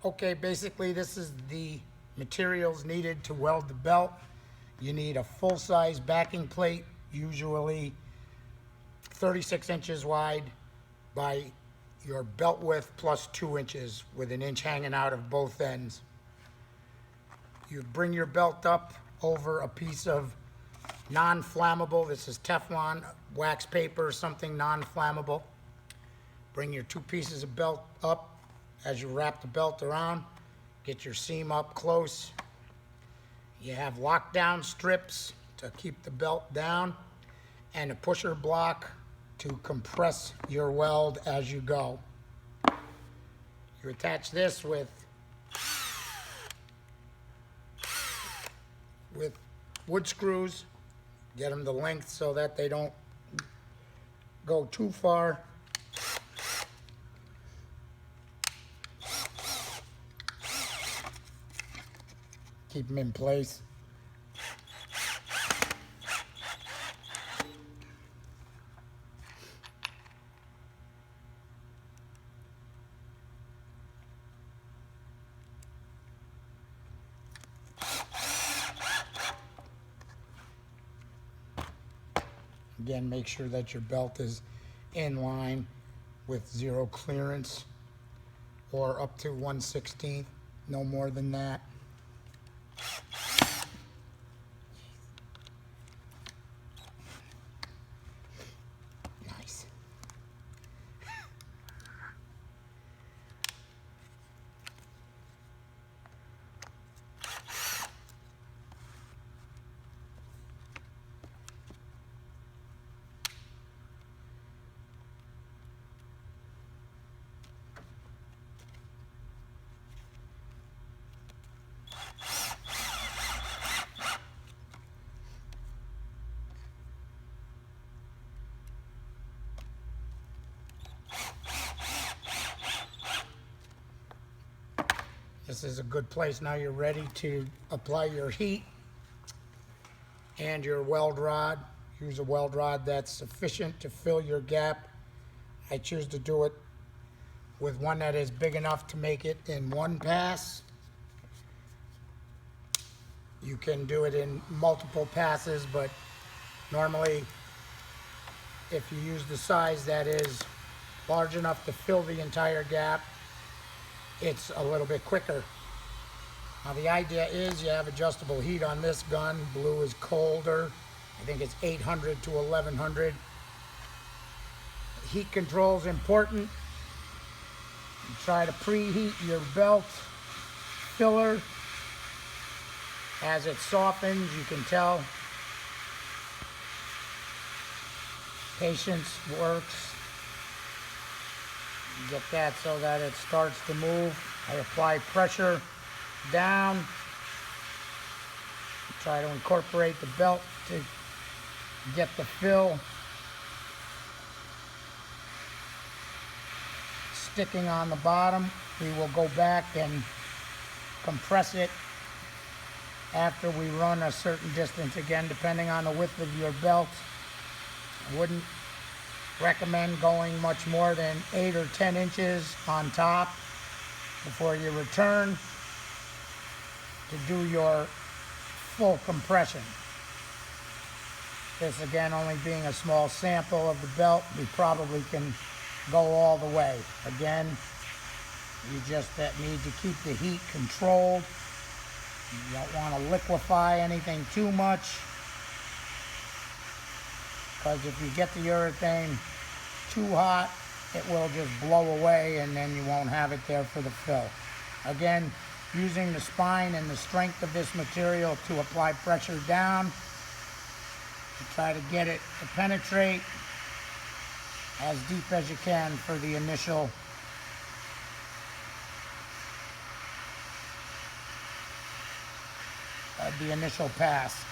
Okay, basically this is the materials needed to weld the belt. You need a full-size backing plate, usually 36 inches wide by your belt width plus 2 inches with an inch hanging out of both ends. You bring your belt up over a piece of non-flammable, this is Teflon, wax paper, something non-flammable. Bring your 2 pieces of belt up as you wrap the belt around. Get your seam up close. You have lockdown strips to keep the belt down and a pusher block to compress your weld as you go. You attach this with wood screws. Get them the length so that they don't go too far. Keep them in place. Again, make sure that your belt is in line with 0 clearance or up to 1/16, no more than that. Nice. This is a good place. Now you're ready to apply your heat and your weld rod. Use a weld rod that's sufficient to fill your gap. I choose to do it with one that is big enough to make it in one pass. You can do it in multiple passes, but normally if you use the size that is large enough to fill the entire gap, it's a little bit quicker. Now the idea is you have adjustable heat on this gun. Blue is colder. I think it's 800 to 1100. Heat control is important. You try to preheat your belt filler. As it softens, you can tell patience works. Get that so that it starts to move. I apply pressure down. Try to incorporate the belt to get the fill sticking on the bottom. We will go back and compress it after we run a certain distance, again depending on the width of your belt. I wouldn't recommend going much more than 8 or 10 inches on top before you return to do your full compression. This again only being a small sample of the belt, we probably can go all the way. Again, you just need to keep the heat controlled. You don't want to liquefy anything too much, because if you get the urethane too hot, it will just blow away and then you won't have it there for the fill. Again, using the spine and the strength of this material to apply pressure down, to try to get it to penetrate as deep as you can for the initial pass.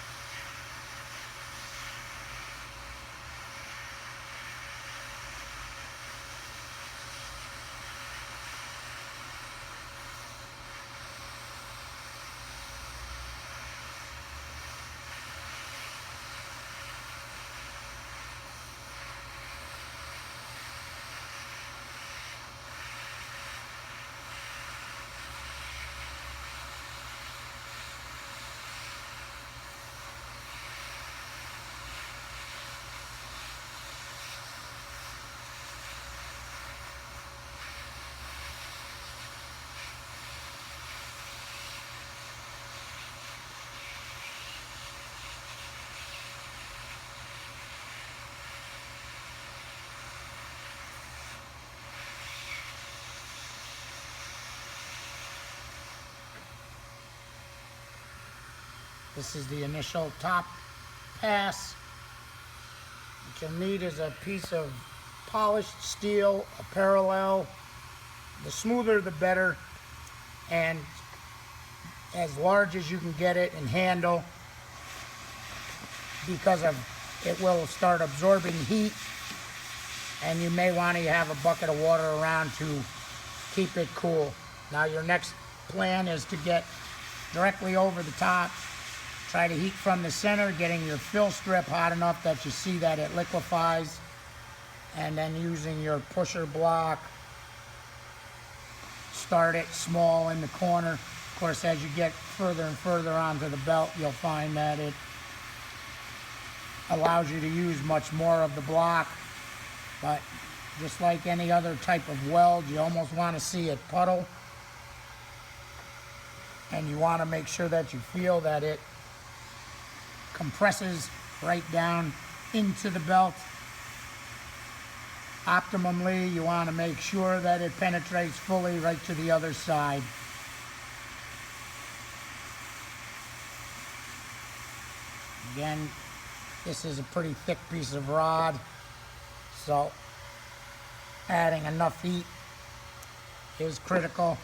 This is the initial top pass. What you'll need is a piece of polished steel, a parallel. The smoother the better, and as large as you can get it and handle, because of it will start absorbing heat, and you may want to have a bucket of water around to keep it cool. Now your next plan is to get directly over the top. Try to heat from the center, getting your fill strip hot enough that you see that it liquefies, and then using your pusher block, start it small in the corner. Of course, as you get further and further onto the belt, you'll find that it allows you to use much more of the block. But just like any other type of weld, you almost want to see it puddle, and you want to make sure that you feel that it compresses right down into the belt. Optimally, you want to make sure that it penetrates fully right to the other side. Again, this is a pretty thick piece of rod, so adding enough heat is critical.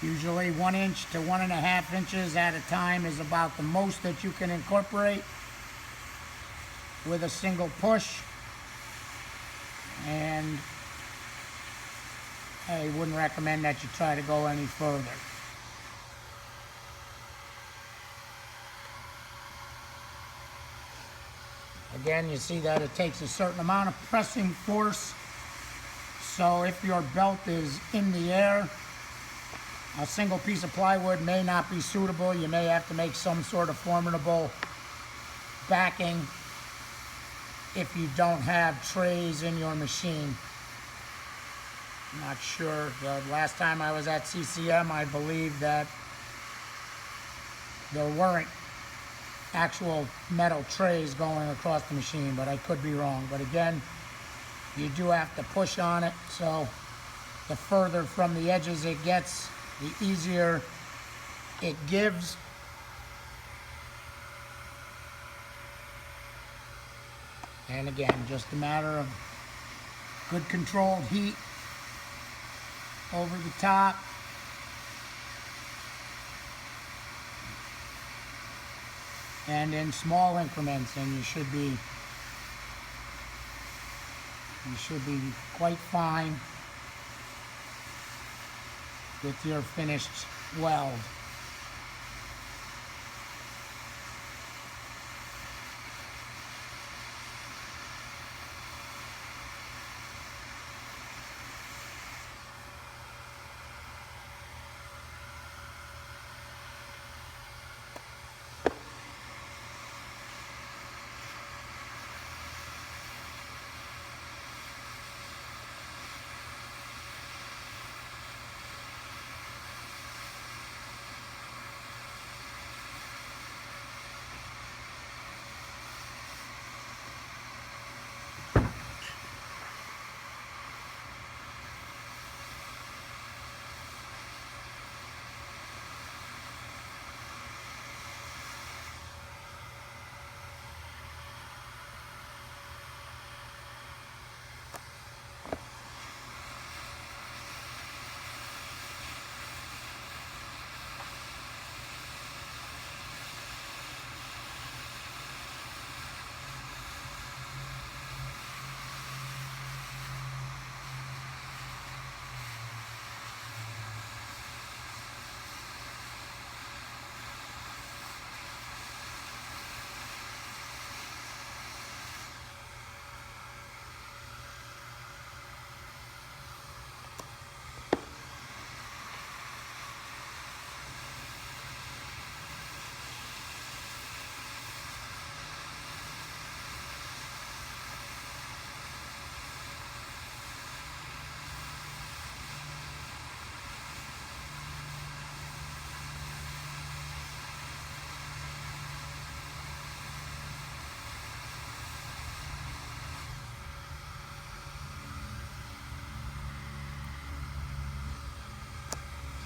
Usually 1 inch to 1.5 inches at a time is about the most that you can incorporate with a single push, and I wouldn't recommend that you try to go any further. Again, you see that it takes a certain amount of pressing force, so if your belt is in the air, a single piece of plywood may not be suitable. You may have to make some sort of formidable backing if you don't have trays in your machine. I'm not sure. The last time I was at CCM, I believe that there weren't actual metal trays going across the machine, but I could be wrong. But again, you do have to push on it, so the further from the edges it gets, the easier it gives. And again, just a matter of good controlled heat over the top. And in small increments, and you should be quite fine with your finished weld.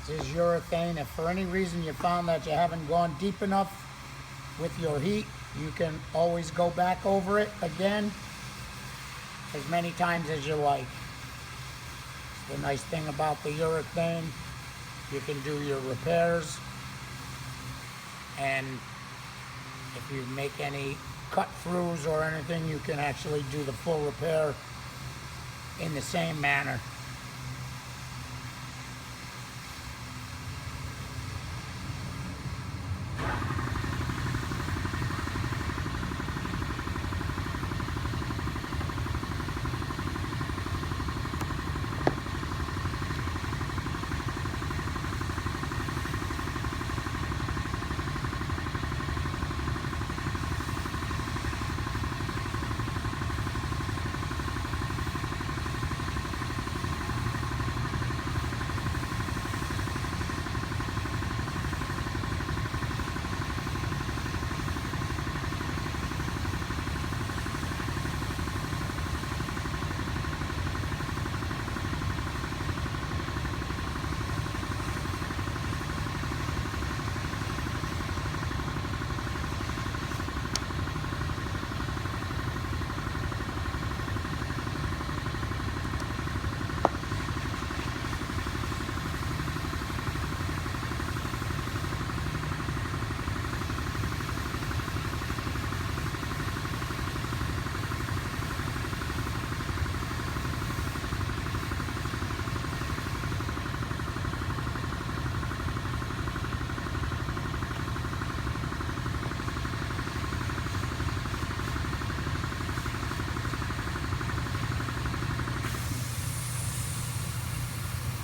This is urethane. If for any reason you found that you haven't gone deep enough with your heat, you can always go back over it again as many times as you like. The nice thing about the urethane, you can do your repairs, and if you make any cut throughs or anything, you can actually do the full repair in the same manner.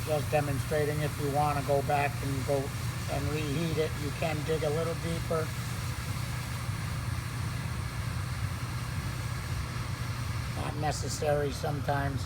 Just demonstrating, if you want to go back and reheat it, you can dig a little deeper. Not necessary sometimes.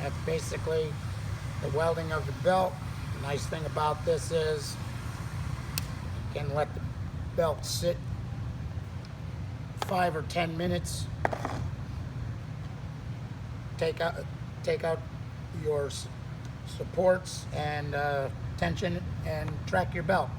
That's basically the welding of the belt. The nice thing about this is you can let the belt sit 5 or 10 minutes. Take out your supports and tension and track your belt.